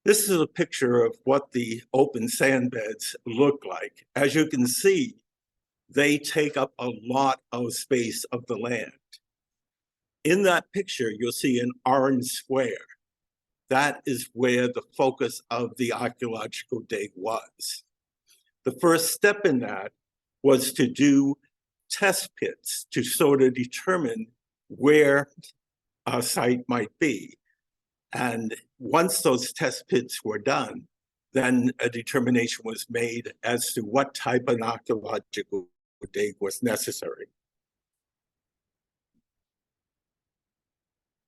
This is a picture of what the open sand beds look like. As you can see, they take up a lot of space of the land. In that picture, you'll see an orange square. That is where the focus of the archaeological dig was. The first step in that was to do test pits to sort of determine where a site might be. And once those test pits were done, then a determination was made as to what type of archaeological dig was necessary.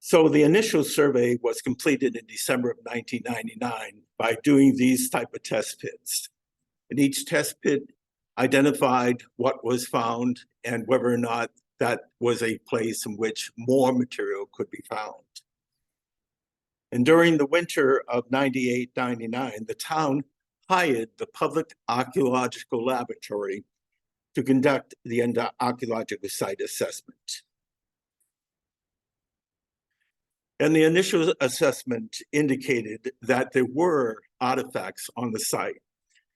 So the initial survey was completed in December of 1999 by doing these type of test pits. And each test pit identified what was found and whether or not that was a place in which more material could be found. And during the winter of 98-99, the town hired the Public Archaeological Laboratory to conduct the archaeological site assessment. And the initial assessment indicated that there were artifacts on the site.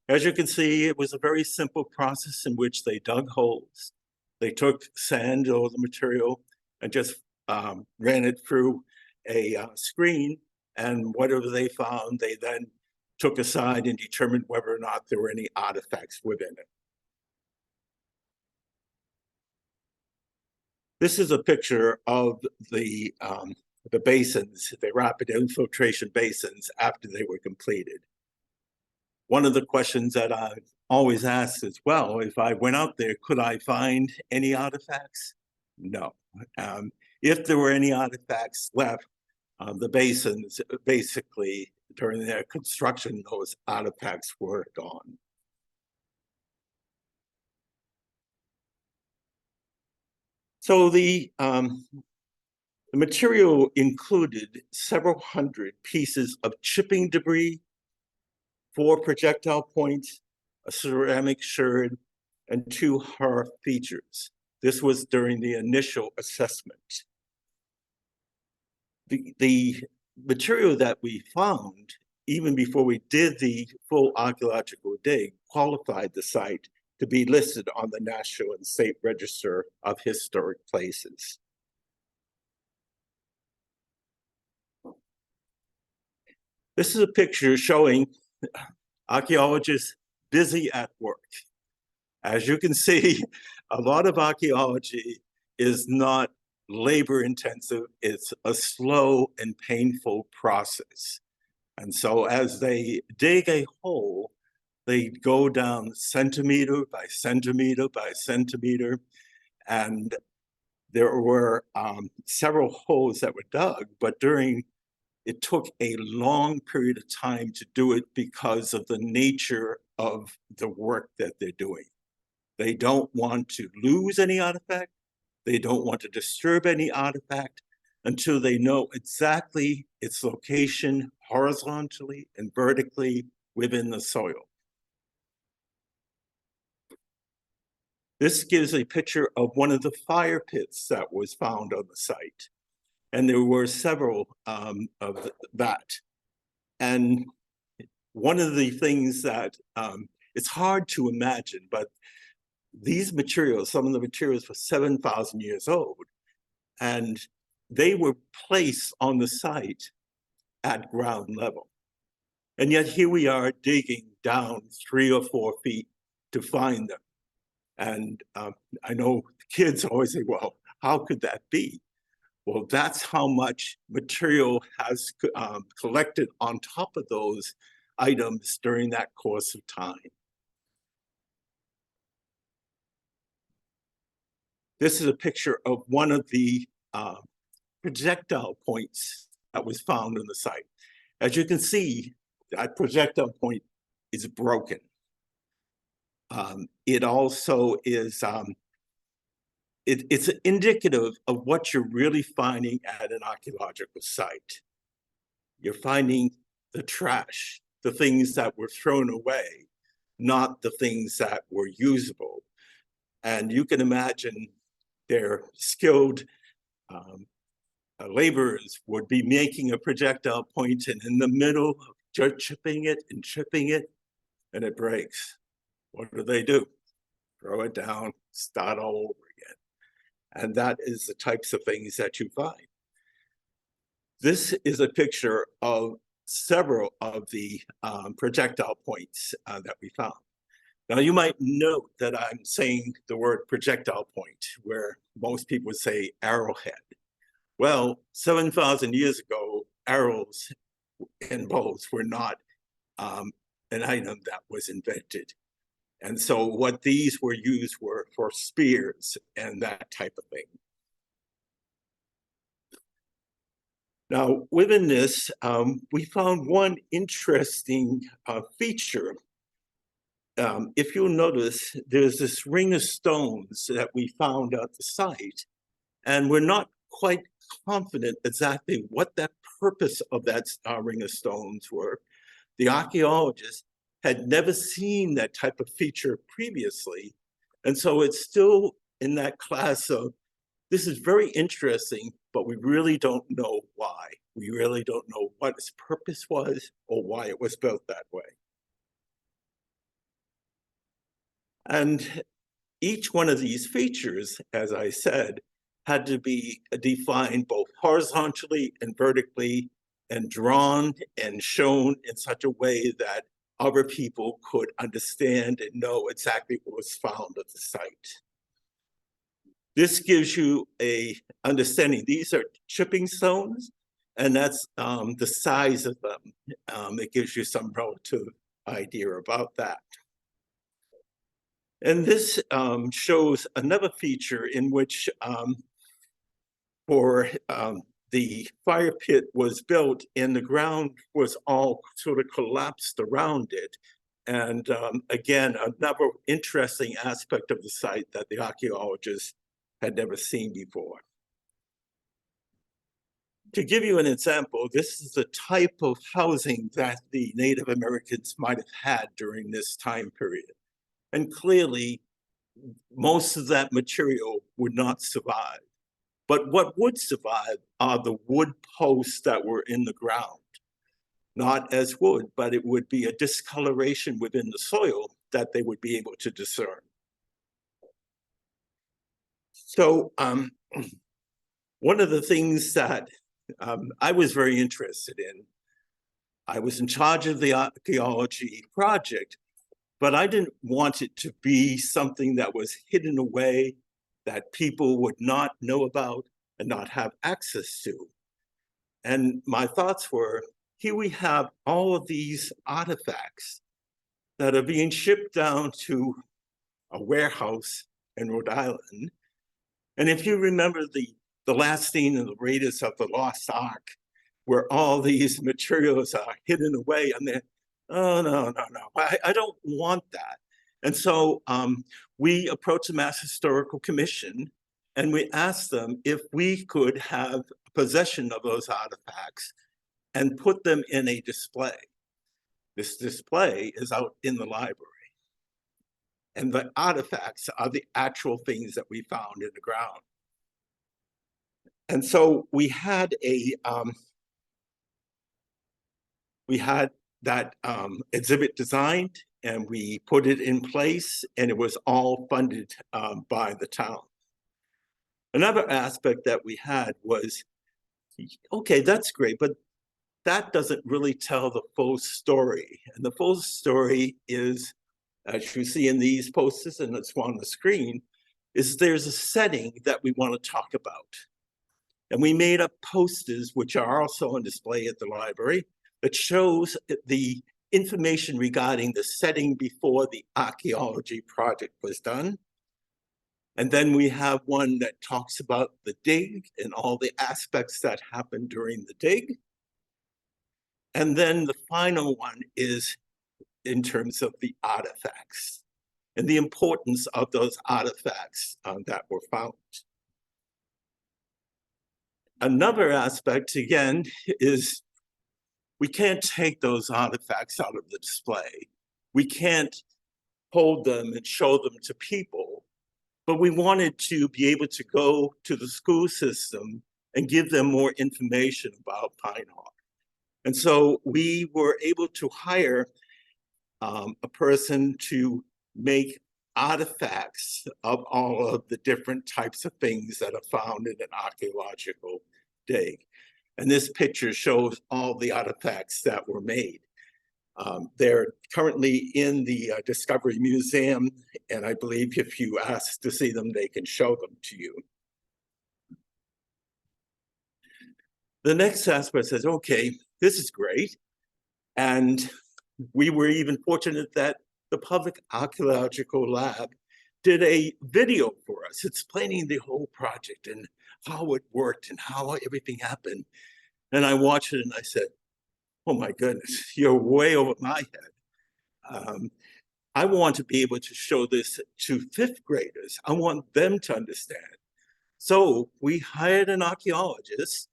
As you can see, it was a very simple process in which they dug holes. They took sand or the material and just ran it through a screen, and whatever they found, they then took aside and determined whether or not there were any artifacts within it. This is a picture of the basins, the rapid infiltration basins, after they were completed. One of the questions that I've always asked as well, if I went out there, could I find any artifacts? No. If there were any artifacts left, the basins, basically, during their construction, those artifacts were gone. So the material included several hundred pieces of chipping debris, 4 projectile points, a ceramic sherd, and 2 hearth features. This was during the initial assessment. The material that we found, even before we did the full archaeological dig, qualified the site to be listed on the National and State Register of Historic Places. This is a picture showing archaeologists busy at work. As you can see, a lot of archaeology is not labor intensive, it's a slow and painful process. And so as they dig a hole, they go down centimeter by centimeter by centimeter. And there were several holes that were dug, but it took a long period of time to do it because of the nature of the work that they're doing. They don't want to lose any artifact. They don't want to disturb any artifact until they know exactly its location horizontally and vertically within the soil. This gives a picture of one of the fire pits that was found on the site. And there were several of that. And one of the things that it's hard to imagine, but these materials, some of the materials were 7,000 years old, and they were placed on the site at ground level. And yet here we are digging down 3 or 4 feet to find them. And I know kids always say, well, how could that be? Well, that's how much material has collected on top of those items during that course of time. This is a picture of one of the projectile points that was found on the site. As you can see, that projectile point is broken. It also is, it's indicative of what you're really finding at an archaeological site. You're finding the trash, the things that were thrown away, not the things that were usable. And you can imagine their skilled laborers would be making a projectile point, and in the middle of chipping it, and it breaks. What do? Throw it down, start all over again. And that is the types of things that you find. This is a picture of several of the projectile points that we found. Now, you might note that I'm saying the word projectile point, where most people say arrowhead. Well, 7,000 years ago, arrows and bows were not an item that was invented. And so what these were used were for spears and that type of thing. Now, within this, we found one interesting feature. If you'll notice, there's this ring of stones that we found at the site, and we're not quite confident exactly what that purpose of that ring of stones were. The archaeologists had never seen that type of feature previously, and so it's still in that class of, this is very interesting, but we really don't know why. We really don't know what its purpose was or why it was built that way. And each one of these features, as I said, had to be defined both horizontally and vertically, and drawn and shown in such a way that other people could understand and know exactly what was found at the site. This gives you a understanding. These are chipping stones, and that's the size of them. It gives you some relative idea about that. And this shows another feature in which the fire pit was built and the ground was all sort of collapsed around it. And again, another interesting aspect of the site that the archaeologists had never seen before. To give you an example, this is the type of housing that the Native Americans might have had during this time period. And clearly, most of that material would not survive. But what would survive are the wood posts that were in the ground. Not as wood, but it would be a discoloration within the soil that they would be able to discern. So one of the things that I was very interested in, I was in charge of the archaeology project, but I didn't want it to be something that was hidden away, that people would not know about and not have access to. And my thoughts were, here we have all of these artifacts that are being shipped down to a warehouse in Rhode Island. And if you remember the last scene in the Raiders of the Lost Ark, where all these materials are hidden away, and they're, oh, no, I don't want that. And so we approached the Mass Historical Commission and we asked them if we could have possession of those artifacts and put them in a display. This display is out in the library. And the artifacts are the actual things that we found in the ground. And so we had that exhibit designed, and we put it in place, and it was all funded by the town. Another aspect that we had was, okay, that's great, but that doesn't really tell the full story. And the full story is, as you see in these posters, and it's on the screen, is there's a setting that we want to talk about. And we made up posters, which are also on display at the library, that shows the information regarding the setting before the archaeology project was done. And then we have one that talks about the dig and all the aspects that happened during the dig. And then the final one is in terms of the artifacts and the importance of those artifacts that were found. Another aspect, again, is we can't take those artifacts out of the display. We can't hold them and show them to people, but we wanted to be able to go to the school system and give them more information about Pine Hawk. And so we were able to hire a person to make artifacts of all of the different types of things that are found in an archaeological dig. And this picture shows all the artifacts that were made. They're currently in the Discovery Museum, and I believe if you ask to see them, they can show them to you. The next aspect says, okay, this is great. And we were even fortunate that the Public Archaeological Lab did a video for us explaining the whole project and how it worked and how everything happened. And I watched it and I said, oh my goodness, you're way over my head. I want to be able to show this to fifth graders. I want them to understand. So we hired an archaeologist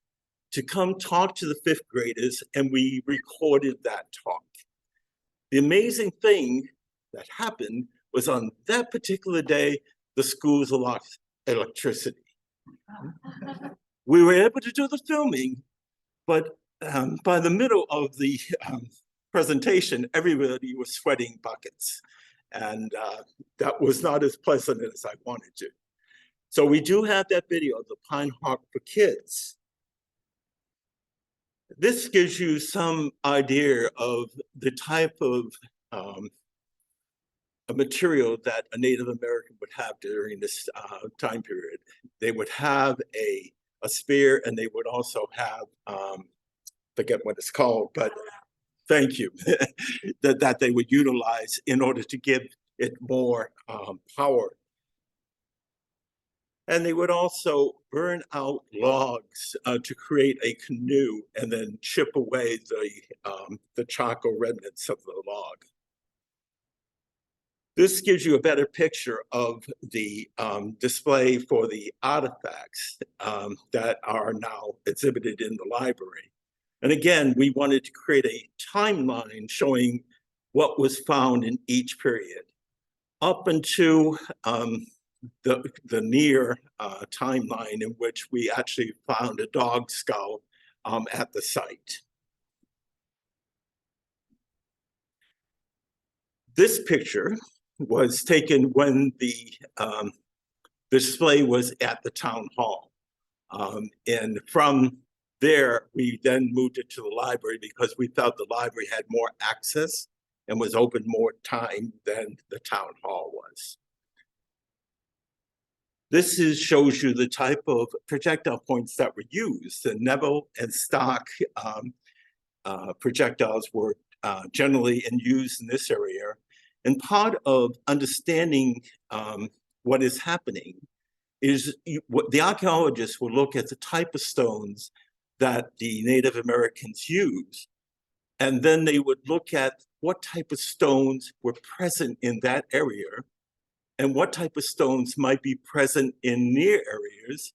to come talk to the fifth graders, and we recorded that talk. The amazing thing that happened was on that particular day, the schools lost electricity. We were able to do the filming, but by the middle of the presentation, everybody was sweating buckets. And that was not as pleasant as I wanted to. So we do have that video of the Pine Hawk for Kids. This gives you some idea of the type of a material that a Native American would have during this time period. They would have a spear, and they would also have, forget what it's called, but thank you, that they would utilize in order to give it more power. And they would also burn out logs to create a canoe and then chip away the charcoal remnants of the log. This gives you a better picture of the display for the artifacts that are now exhibited in the library. And again, we wanted to create a timeline showing what was found in each period up until the near timeline in which we actually found a dog skull at the site. This picture was taken when the display was at the town hall. And from there, we then moved it to the library because we felt the library had more access and was open more time than the town hall was. This shows you the type of projectile points that were used. The Neville and Stock projectiles were generally used in this area. And part of understanding what is happening is what the archaeologists will look at the type of stones that the Native Americans use. And then they would look at what type of stones were present in that area and what type of stones might be present in near areas,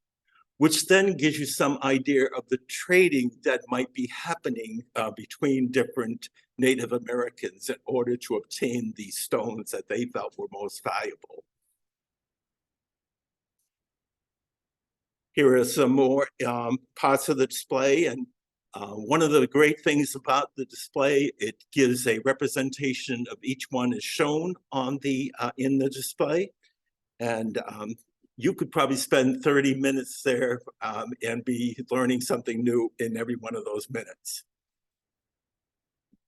which then gives you some idea of the trading that might be happening between different Native Americans in order to obtain these stones that they felt were most valuable. Here are some more parts of the display, and one of the great things about the display, it gives a representation of each one is shown on the in the display, and you could probably spend 30 minutes there and be learning something new in every one of those minutes.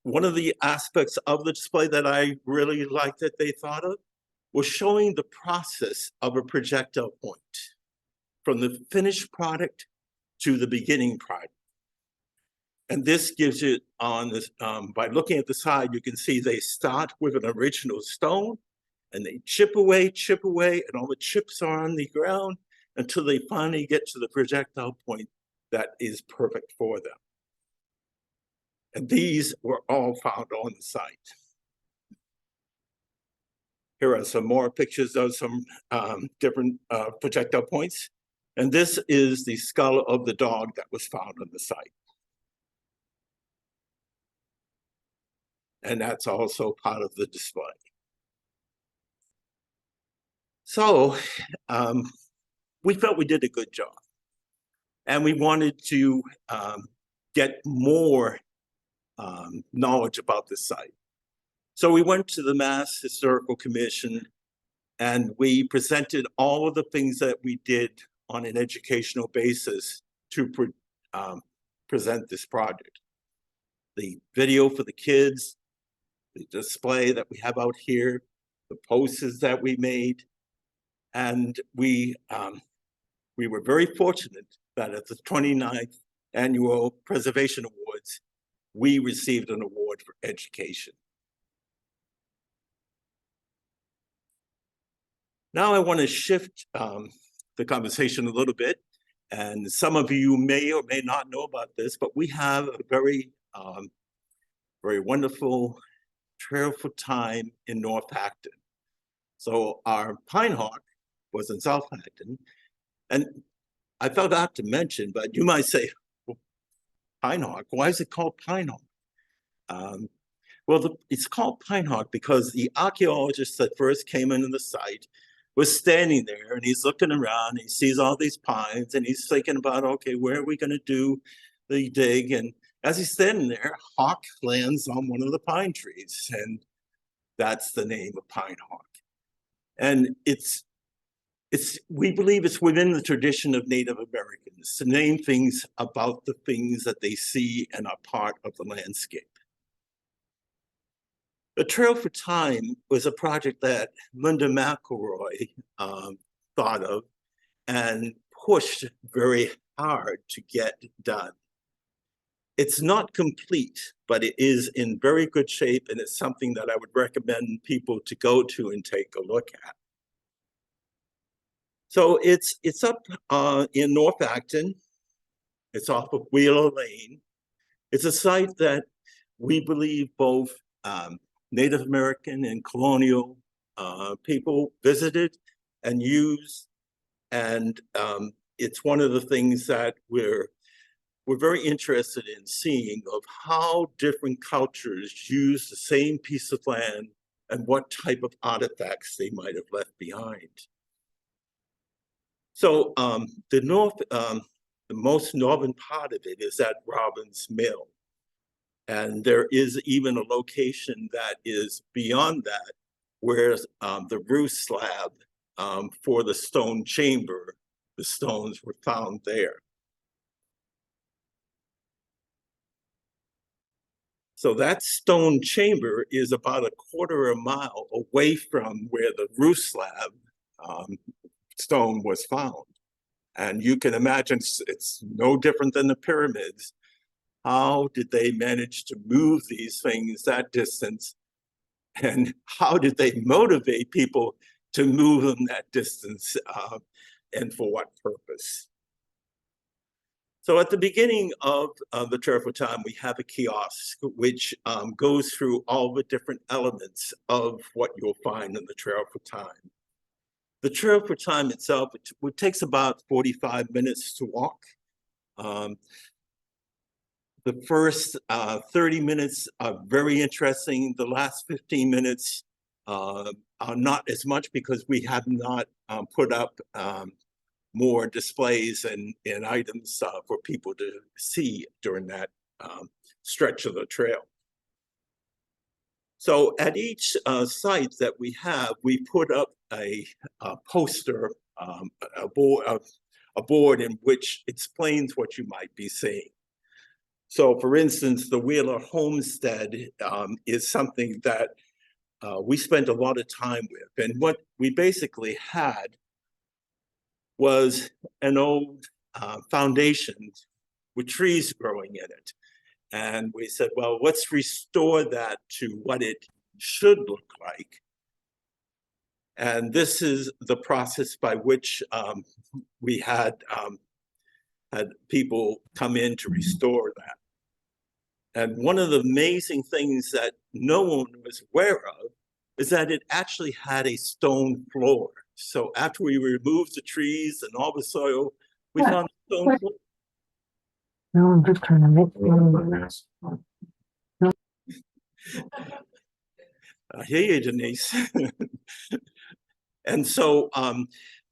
One of the aspects of the display that I really liked that they thought of was showing the process of a projectile point, from the finished product to the beginning product. And this gives it on this, by looking at the side, you can see they start with an original stone and they chip away, and all the chips are on the ground until they finally get to the projectile point that is perfect for them. And these were all found on the site. Here are some more pictures of some different projectile points. And this is the skull of the dog that was found on the site. And that's also part of the display. So we felt we did a good job. And we wanted to get more knowledge about the site. So we went to the Mass Historical Commission and we presented all of the things that we did on an educational basis to present this project. The video for the kids, the display that we have out here, the posters that we made, and we were very fortunate that at the 29th Annual Preservation Awards, we received an award for education. Now I want to shift the conversation a little bit, and some of you may or may not know about this, but we have a very wonderful trail for time in North Acton. So our Pine Hawk was in South Acton, and I forgot to mention, but you might say, well, Pine Hawk, why is it called Pine Hawk? Well, it's called Pine Hawk because the archaeologist that first came into the site was standing there and he's looking around, he sees all these pines and he's thinking about, okay, where are we going to do the dig? And as he's standing there, hawk lands on one of the pine trees, and that's the name of Pine Hawk. And we believe it's within the tradition of Native Americans to name things about the things that they see and are part of the landscape. The Trail for Time was a project that Linda McElroy thought of and pushed very hard to get done. It's not complete, but it is in very good shape, and it's something that I would recommend people to go to and take a look at. So it's up in North Acton. It's off of Wheeler Lane. It's a site that we believe both Native American and colonial people visited and used, and it's one of the things that we're very interested in seeing of how different cultures use the same piece of land and what type of artifacts they might have left behind. So the most northern part of it is at Robbins Mill. And there is even a location that is beyond that, where the roof slab for the stone chamber, the stones were found there. So that stone chamber is about a quarter of a mile away from where the roof slab stone was found. And you can imagine it's no different than the pyramids. How did they manage to move these things that distance? And how did they motivate people to move them that distance, and for what purpose? So at the beginning of the Trail for Time, we have a kiosk which goes through all the different elements of what you'll find in the Trail for Time. The Trail for Time itself, it takes about 45 minutes to walk. The first 30 minutes are very interesting. The last 15 minutes are not as much because we have not put up more displays and items for people to see during that stretch of the trail. So at each site that we have, we put up a poster, a board in which explains what you might be seeing. So for instance, the Wheeler Homestead is something that we spent a lot of time with. And what we basically had was an old foundation with trees growing in it. And we said, well, let's restore that to what it should look like. And this is the process by which we had people come in to restore that. And one of the amazing things that no one was aware of is that it actually had a stone floor. So after we removed the trees and all the soil, we found a stone floor. No, I'm just trying to make I hear you, Denise. And so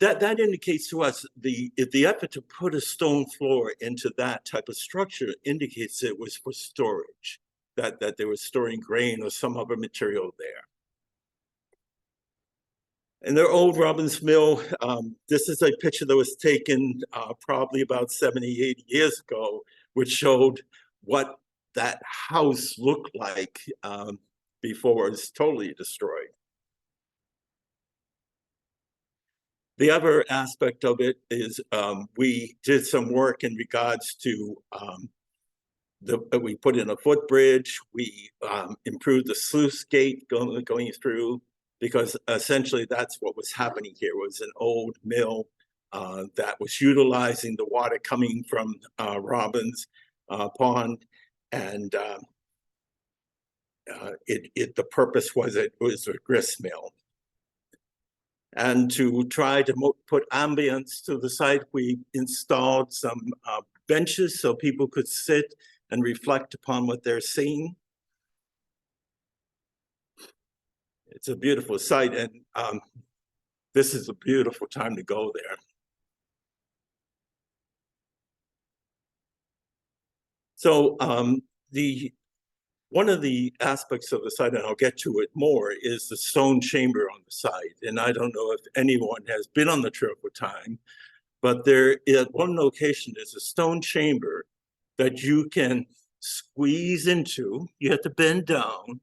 that indicates to us the effort to put a stone floor into that type of structure indicates it was for storage, that they were storing grain or some other material there. And their old Robbins Mill, this is a picture that was taken probably about 70, 80 years ago, which showed what that house looked like before it was totally destroyed. The other aspect of it is we did some work in regards to we put in a footbridge, we improved the sluice gate going through, because essentially that's what was happening here. It was an old mill that was utilizing the water coming from Robbins Pond, and the purpose was it was a grist mill. And to try to put ambience to the site, we installed some benches so people could sit and reflect upon what they're seeing. It's a beautiful site, and this is a beautiful time to go there. So one of the aspects of the site, and I'll get to it more, is the stone chamber on the site. And I don't know if anyone has been on the trip with time, but there at one location is a stone chamber that you can squeeze into. You have to bend down,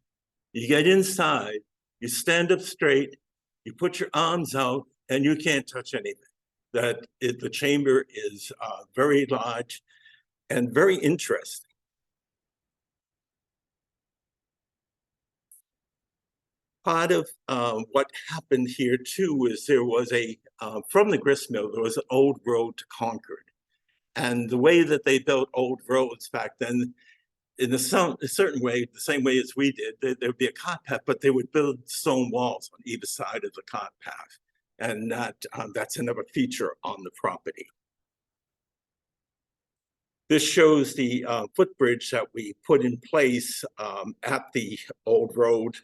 you get inside, you stand up straight, you put your arms out, and you can't touch anything. The chamber is very large and very interesting. Part of what happened here too is there was from the grist mill, there was an old road to Concord. And the way that they built old roads back then, in a certain way, the same way as we did, there would be a cart path, but they would build stone walls on either side of the cart path. And that's another feature on the property. This shows the footbridge that we put in place at the old road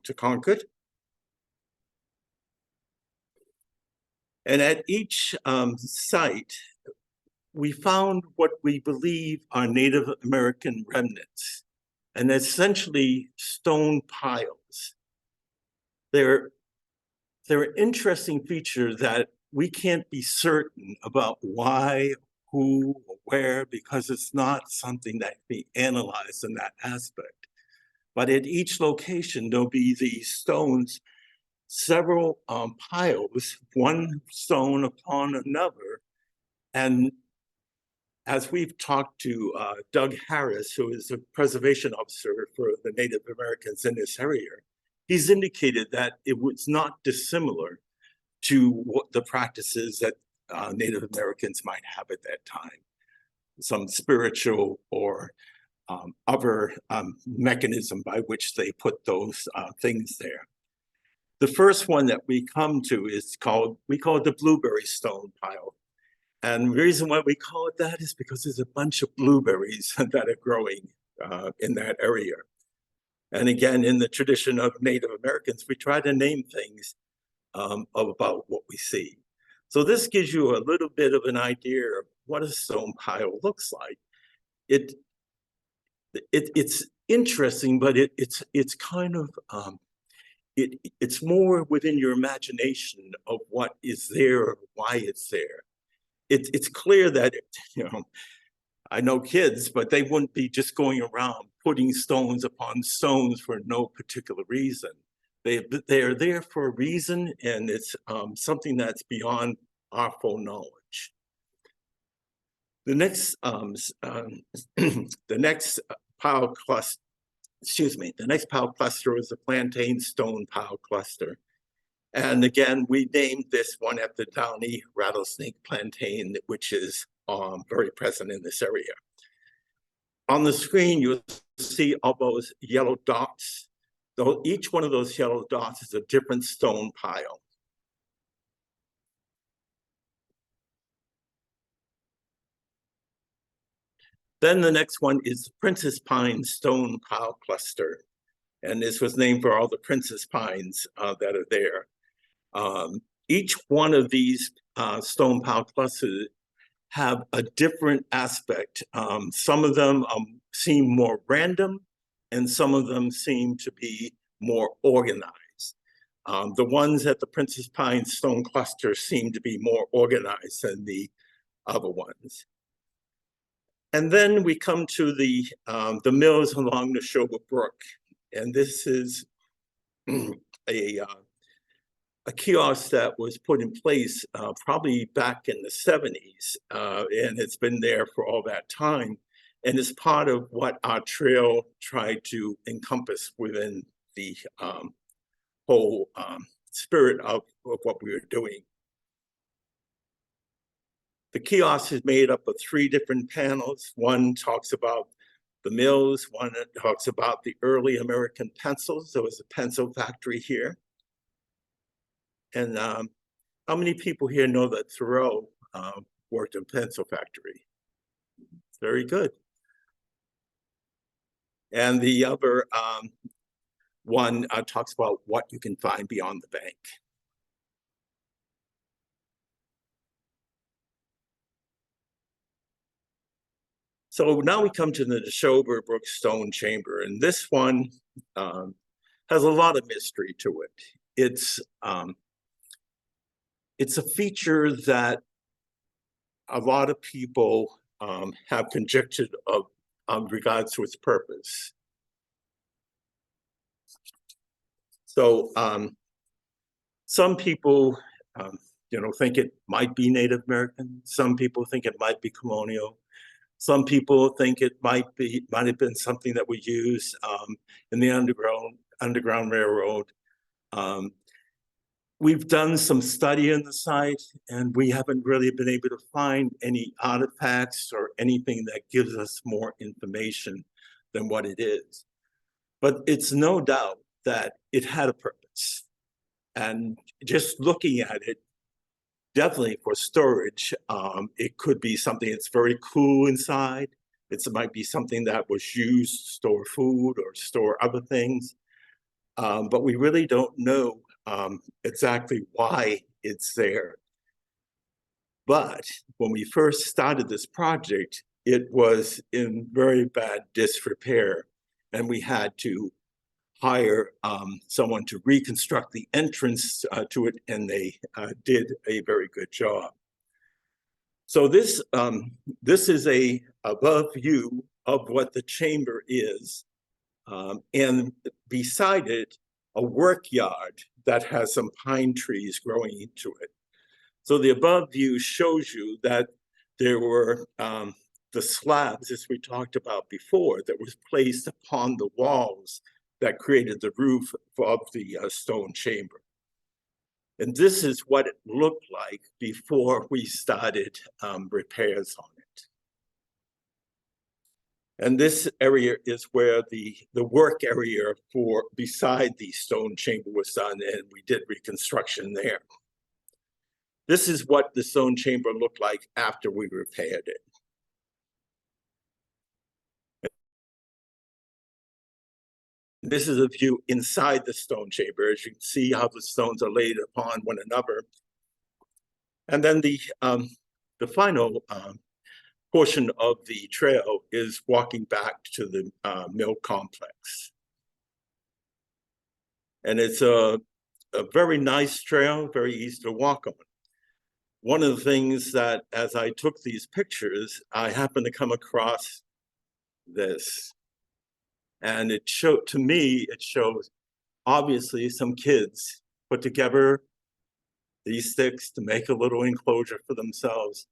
to Concord. And at each site, we found what we believe are Native American remnants, and essentially stone piles. They're an interesting feature that we can't be certain about why, who, or where, because it's not something that can be analyzed in that aspect. But at each location, there'll be these stones, several piles, one stone upon another. And as we've talked to Doug Harris, who is a preservation officer for the Native Americans in this area, he's indicated that it was not dissimilar to what the practices that Native Americans might have at that time. Some spiritual or other mechanism by which they put those things there. The first one that we come to is we call it the blueberry stone pile. And the reason why we call it that is because there's a bunch of blueberries that are growing in that area. And again, in the tradition of Native Americans, we try to name things about what we see. So this gives you a little bit of an idea of what a stone pile looks like. It's interesting, but it's kind of it's more within your imagination of what is there, or why it's there. It's clear that, I know kids, but they wouldn't be just going around putting stones upon stones for no particular reason. They're there for a reason, and it's something that's beyond our full knowledge. The next pile cluster, the next pile cluster is the plantain stone pile cluster. And again, we named this one after downy rattlesnake plantain, which is very present in this area. On the screen, you'll see all those yellow dots. Each one of those yellow dots is a different stone pile. Then the next one is the Princess Pine Stone Pile Cluster. And this was named for all the princess pines that are there. Each one of these stone pile clusters have a different aspect. Some of them seem more random, and some of them seem to be more organized. The ones at the Princess Pine Stone Cluster seem to be more organized than the other ones. And then we come to the mills along the Neshoba Brook, and this is a kiosk that was put in place probably back in the 70s, and it's been there for all that time, and is part of what our trail tried to encompass within the whole spirit of what we were doing. The kiosk is made up of 3 different panels. One talks about the mills, one talks about the early American pencils. There was a pencil factory here. And how many people here know that Thoreau worked in a pencil factory? Very good. And the other one talks about what you can find beyond the bank. So now we come to the Neshoba Brook Stone Chamber, and this one has a lot of mystery to it. It's a feature that a lot of people have conjectured of regards to its purpose. So some people, think it might be Native American. Some people think it might be colonial. Some people think it might have been something that we used in the Underground Railroad. We've done some study in the site, and we haven't really been able to find any artifacts or anything that gives us more information than what it is. But it's no doubt that it had a purpose. And just looking at it, definitely for storage, it could be something that's very cool inside. It might be something that was used to store food or store other things. But we really don't know exactly why it's there. But when we first started this project, it was in very bad disrepair, and we had to hire someone to reconstruct the entrance to it, and they did a very good job. So this is a above view of what the chamber is, and beside it, a work yard that has some pine trees growing into it. So the above view shows you that there were the slabs, as we talked about before, that was placed upon the walls that created the roof of the stone chamber. And this is what it looked like before we started repairs on it. And this area is where the work area for beside the stone chamber was done, and we did reconstruction there. This is what the stone chamber looked like after we repaired it. This is a view inside the stone chamber. As you can see how the stones are laid upon one another. And then the final portion of the trail is walking back to the mill complex. And it's a very nice trail, very easy to walk on. One of the things that, as I took these pictures, I happened to come across this. And it showed, to me, it shows obviously some kids put together these sticks to make a little enclosure for themselves.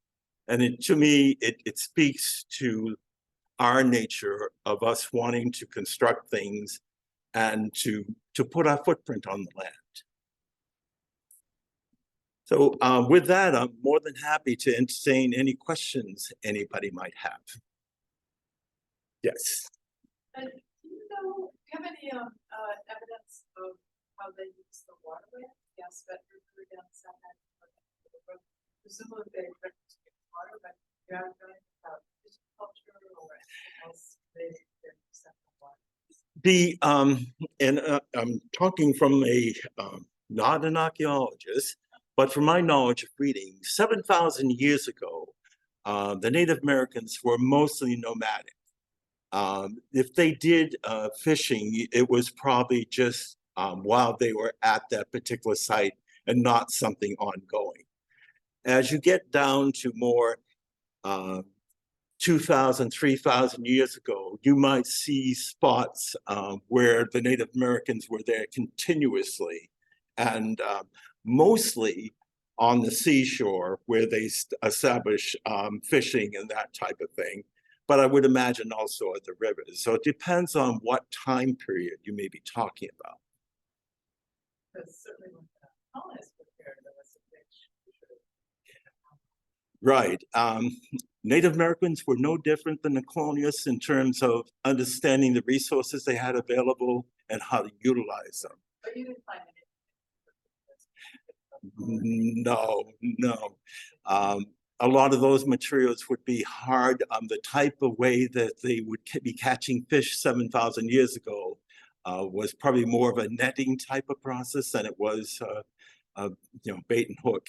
And to me, it speaks to our nature of us wanting to construct things and to put our footprint on the land. So with that, I'm more than happy to entertain any questions anybody might have. Yes. Do you have any evidence of how they use the waterway? Yes, but we're down south end. Presumably they get water, but you haven't done anything about culture or anything else related to water. I'm talking from a not an archaeologist, but from my knowledge of reading, 7,000 years ago, the Native Americans were mostly nomadic. If they did fishing, it was probably just while they were at that particular site and not something ongoing. As you get down to more 2,000, 3,000 years ago, you might see spots where the Native Americans were there continuously, and mostly on the seashore where they establish fishing and that type of thing. But I would imagine also at the rivers. So it depends on what time period you may be talking about. Because certainly when the colonists were there was a big Right. Native Americans were no different than the colonists in terms of understanding the resources they had available and how to utilize them. But you didn't find anything. No, no. A lot of those materials would be hard. The type of way that they would be catching fish 7,000 years ago was probably more of a netting type of process than it was, bait and hook.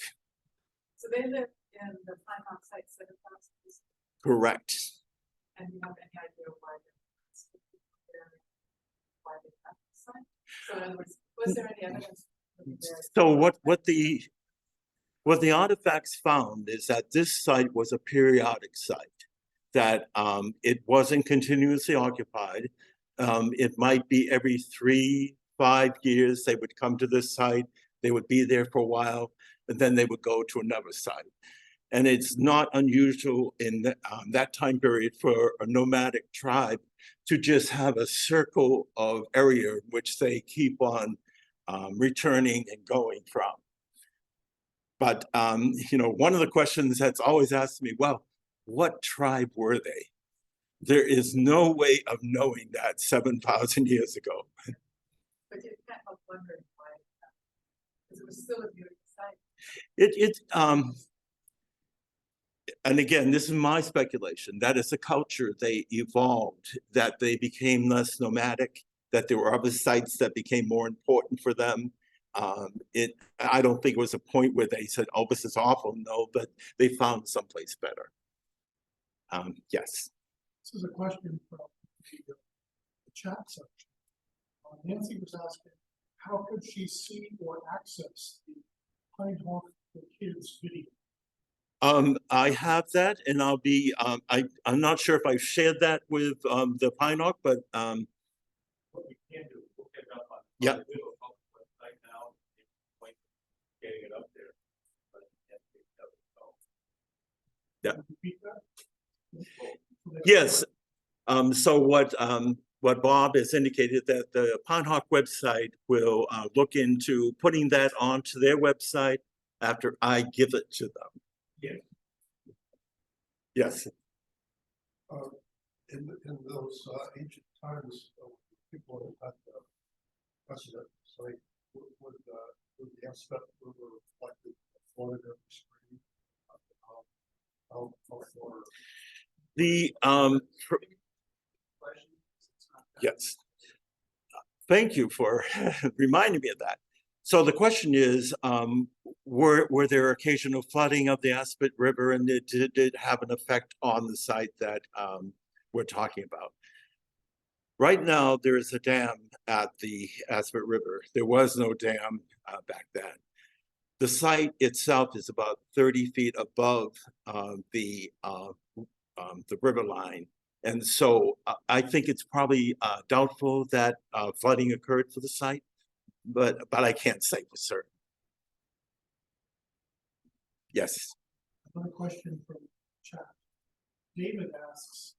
So they lived in the Pine Rock site 7,000 years ago. Correct. And you have any idea why they left the site? So in other words, was there any evidence? So what the artifacts found is that this site was a periodic site, that it wasn't continuously occupied. It might be every 3-5 years they would come to this site, they would be there for a while, and then they would go to another site. And it's not unusual in that time period for a nomadic tribe to just have a circle of area in which they keep on returning and going from. But, one of the questions that's always asked me, well, what tribe were they? There is no way of knowing that 7,000 years ago. But you can't help wondering why, because it was still a beautiful site. And again, this is my speculation, that as a culture, they evolved, that they became less nomadic, that there were other sites that became more important for them. I don't think it was a point where they said, oh, this is awful. No, but they found someplace better. Yes. This is a question from the chat section. Nancy was asking, how could she see or access the Pine Hawk for Kids video? I have that, and I'll be, I'm not sure if I've shared that with the Pine Hawk, but what we can do, we'll get it up on yeah. the website now, getting it up there. Yeah. Yes. So what Bob has indicated, that the Pine Hawk website will look into putting that onto their website after I give it to them. Yes. Yes. In those ancient times, people had precedent. So would the aspect river reflected flooded every spring? How far? The yes. Thank you for reminding me of that. So the question is, were there occasional flooding of the Aspet River, and did it have an effect on the site that we're talking about? Right now, there is a dam at the Aspet River. There was no dam back then. The site itself is about 30 feet above the river line. And so I think it's probably doubtful that flooding occurred for the site, but I can't say for certain. Yes. Another question from chat. David asks,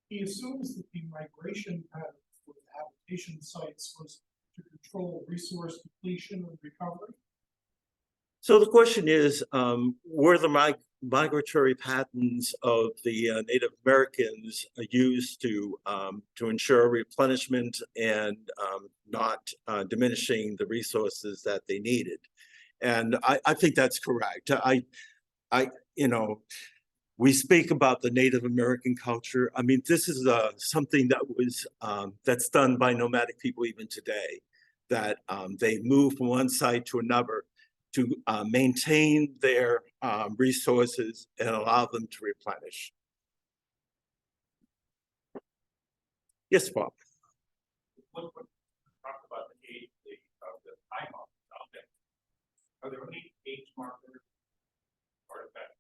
he assumes that the migration pattern for the habitation sites was to control resource depletion and recovery. So the question is, were the migratory patterns of the Native Americans used to ensure replenishment and not diminishing the resources that they needed? And I think that's correct. We speak about the Native American culture. I mean, this is something that was that's done by nomadic people even today, that they move from one site to another to maintain their resources and allow them to replenish. Yes, Bob. Talk about the age of the time out there. Are there any age markers, artifacts,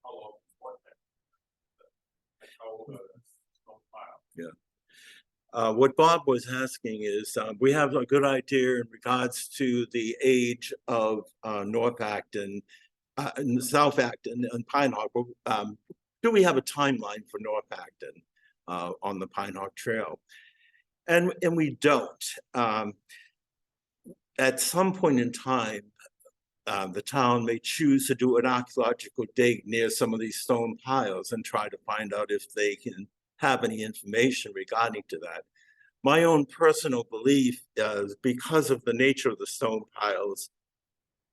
how long was that? How old a stone pile? Yeah. What Bob was asking is, we have a good idea in regards to the age of North Acton, and South Acton and Pine Hawk. Do we have a timeline for North Acton on the Pine Hawk Trail? And we don't. At some point in time, the town may choose to do an archaeological dig near some of these stone piles and try to find out if they can have any information regarding to that. My own personal belief is, because of the nature of the stone piles,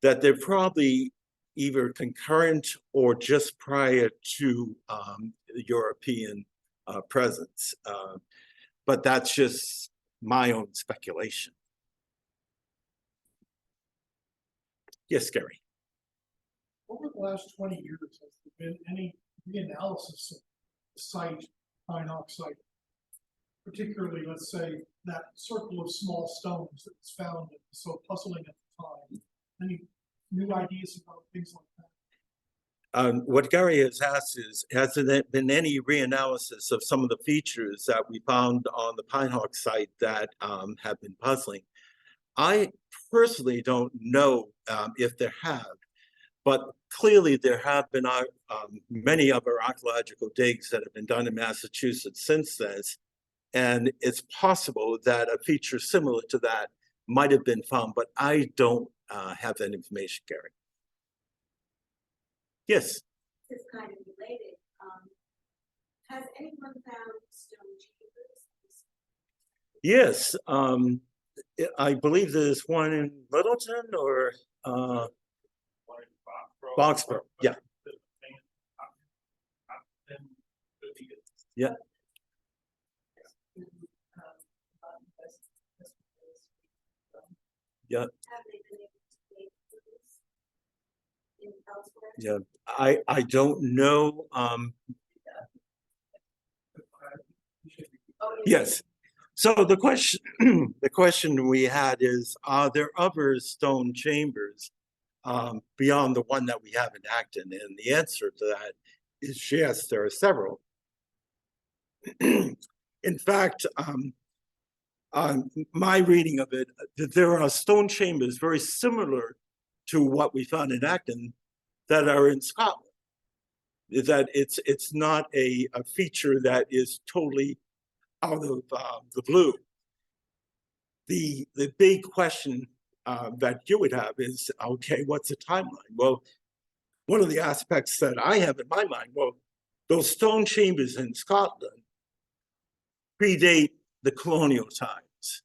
that they're probably either concurrent or just prior to the European presence. But that's just my own speculation. Yes, Gary. Over the last 20 years, has there been any reanalysis of the site, Pine Hawk site? Particularly, let's say, that circle of small stones that was found and so puzzling at the time. Any new ideas about things like that? What Gary has asked is, has there been any reanalysis of some of the features that we found on the Pine Hawk site that have been puzzling? I personally don't know if there have, but clearly there have been many other archaeological digs that have been done in Massachusetts since then. And it's possible that a feature similar to that might have been found, but I don't have that information, Gary. Yes. This is kind of related. Has anyone found stone chambers? Yes. I believe there's one in Littleton or One in Boxborough. Yeah. Yeah. Yeah. Have they been able to make those in elsewhere? Yeah. I don't know. Yes. So the question we had is, are there other stone chambers beyond the one that we have in Acton? And the answer to that is yes, there are several. In fact, my reading of it, that there are stone chambers very similar to what we found in Acton that are in Scotland. That it's not a feature that is totally out of the blue. The big question that you would have is, okay, what's the timeline? Well, one of the aspects that I have in my mind, well, those stone chambers in Scotland predate the colonial times.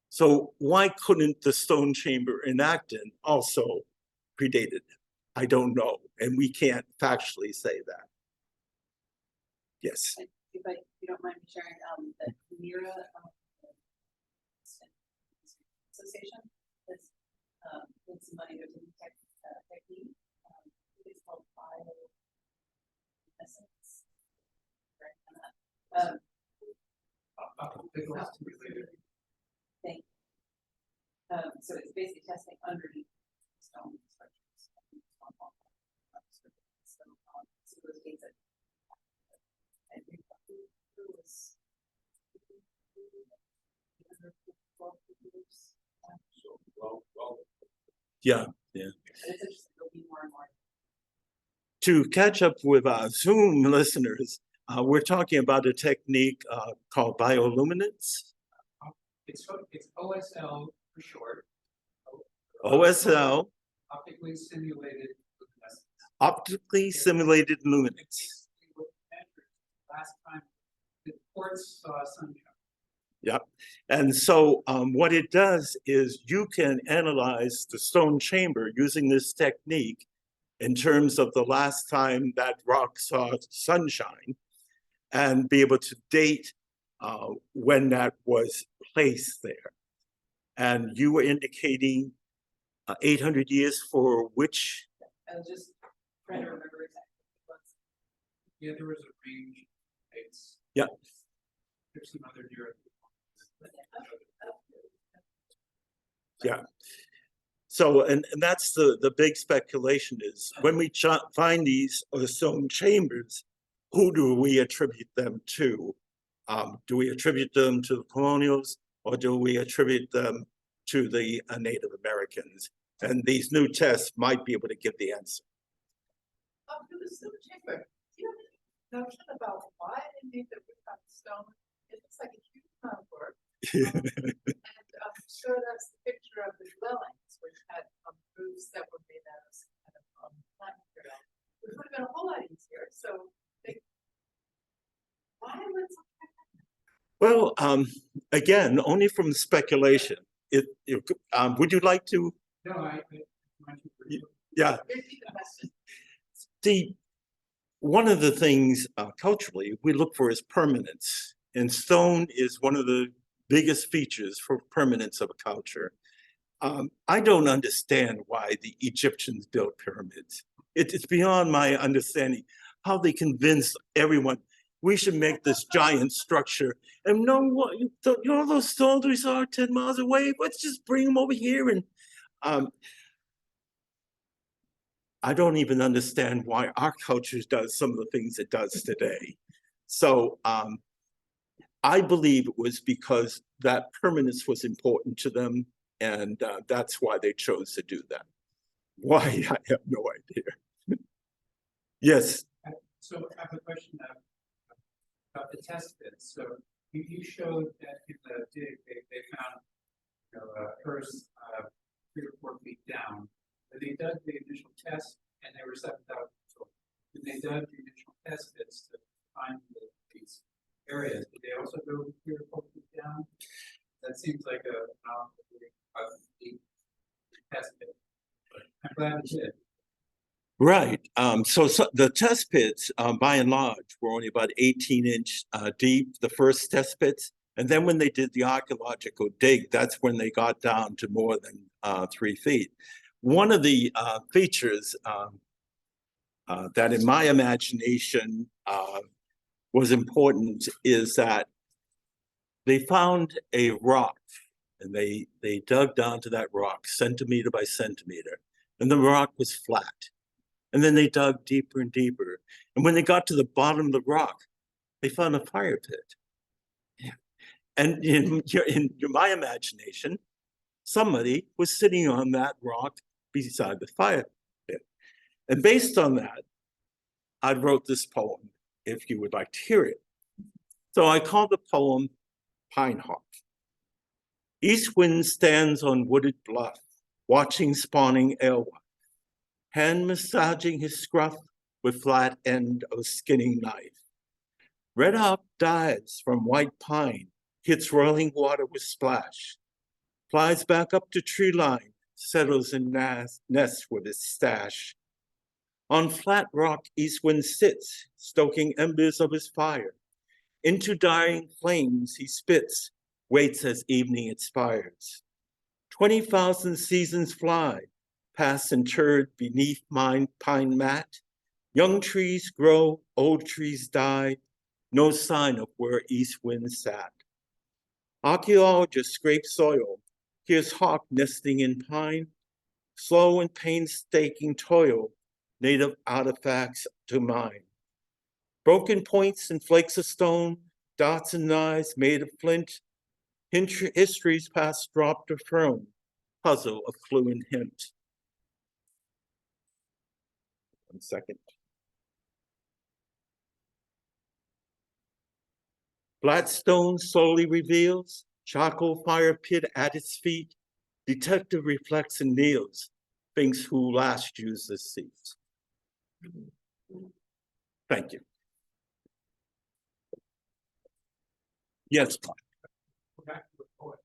So why couldn't the stone chamber in Acton also predate it? I don't know, and we can't factually say that. Yes. If you don't mind me sharing, the NERA Association is with some money to do technique. It's called bioessence. Thank you. So it's basically testing underneath stone structures. So those things that I think was Yeah. But it's interesting, there'll be more and more. To catch up with Zoom listeners, we're talking about a technique called bioluminescence. It's OSL for short. OSL, Optically simulated luminescence. optically simulated luminance. What measured last time the quartz saw sunshine. Yep. And so what it does is you can analyze the stone chamber using this technique in terms of the last time that rock saw sunshine and be able to date when that was placed there. And you were indicating 800 years for which? I was just trying to remember exactly what it was. Yeah, there was a range of dates. Yeah. There's some other near. Yeah. So, and that's the big speculation is when we find these stone chambers, who do we attribute them to? Do we attribute them to the colonials, or do we attribute them to the Native Americans? And these new tests might be able to give the answer. For the stone chamber, do you have any notion about why they made the woodcut stone? It looks like a huge amount of work. And I'm sure that's the picture of the dwellings, which had roofs that were made out of some kind of plant material. Which would have been a whole lot easier. So why would something like that? Well, again, only from speculation. Would you like to? No, Yeah. Repeat the question. One of the things culturally we look for is permanence, and stone is one of the biggest features for permanence of a culture. I don't understand why the Egyptians built pyramids. It's beyond my understanding how they convinced everyone we should make this giant structure. And no, what you know, those stones we saw 10 miles away, let's just bring them over here. And I don't even understand why our culture does some of the things it does today. So I believe it was because that permanence was important to them, and that's why they chose to do that. Why, I have no idea. Yes. So I have a question about the test pits. So you showed that in the dig, they found, you know, first 3 or 4 feet down. But they dug the initial test, and they were 7,000 total. When they dug the initial test pits to find these areas, did they also go 3 or 4 feet down? That seems like a deep test pit. But I'm glad it did. Right. So the test pits, by and large, were only about 18-inch deep, the first test pits. And then when they did the archaeological dig, that's when they got down to more than 3 feet. One of the features that in my imagination was important is that they found a rock, and they dug down to that rock centimeter by centimeter, and the rock was flat. And then they dug deeper and deeper. And when they got to the bottom of the rock, they found a fire pit. Yeah. And in my imagination, somebody was sitting on that rock beside the fire pit. And based on that, I wrote this poem, if you would like to hear it. So I call the poem Pine Hawk. East wind stands on wooded bluff, watching spawning alewife, hand massaging his scruff with flat end of skinning knife. Red hawk dives from white pine, hits rolling water with splash, flies back up to tree line, settles in nests with its stash. On flat rock, east wind sits, stoking embers of his fire. Into dying flames he spits, waits as evening expires. 20,000 seasons fly, past interred beneath mine pine mat. Young trees grow, old trees die, no sign of where east wind sat. Archaeologists scrape soil, here's hawk nesting in pine, slow and painstaking toil, native artifacts to mine. Broken points and flakes of stone, dots and knives made of flint, history's past dropped or thrown, puzzle of clue and hint. 1 second. Flat stone slowly reveals, charcoal fire pit at its feet. Detective reflects and kneels, thinks who last used this seat. Thank you. Yes. Go back to the poet.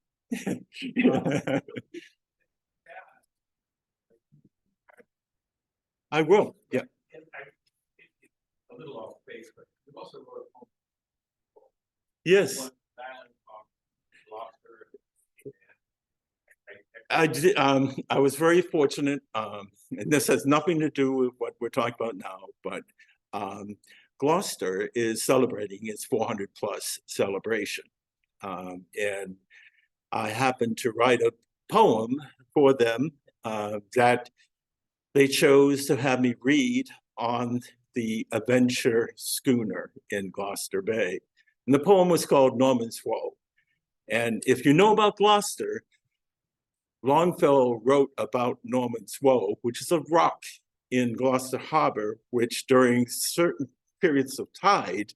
I will, yeah. A little off base, but you also wrote a poem. Yes. I was very fortunate, and this has nothing to do with what we're talking about now, but Gloucester is celebrating its 400 plus celebration. And I happened to write a poem for them that they chose to have me read on the Adventure schooner in Gloucester Bay. And the poem was called Norman's Woe. And if you know about Gloucester, Longfellow wrote about Norman's Woe, which is a rock in Gloucester Harbor, which during certain periods of tide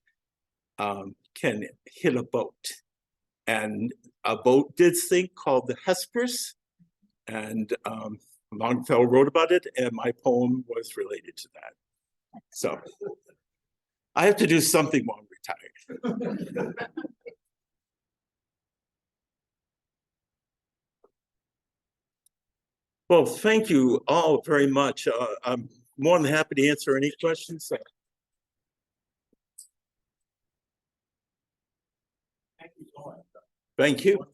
can hit a boat. And a boat did sink called the Hesperus, and Longfellow wrote about it, and my poem was related to that. So I have to do something while I'm retired. Well, thank you all very much. I'm more than happy to answer any questions. Thank you so much. Thank you.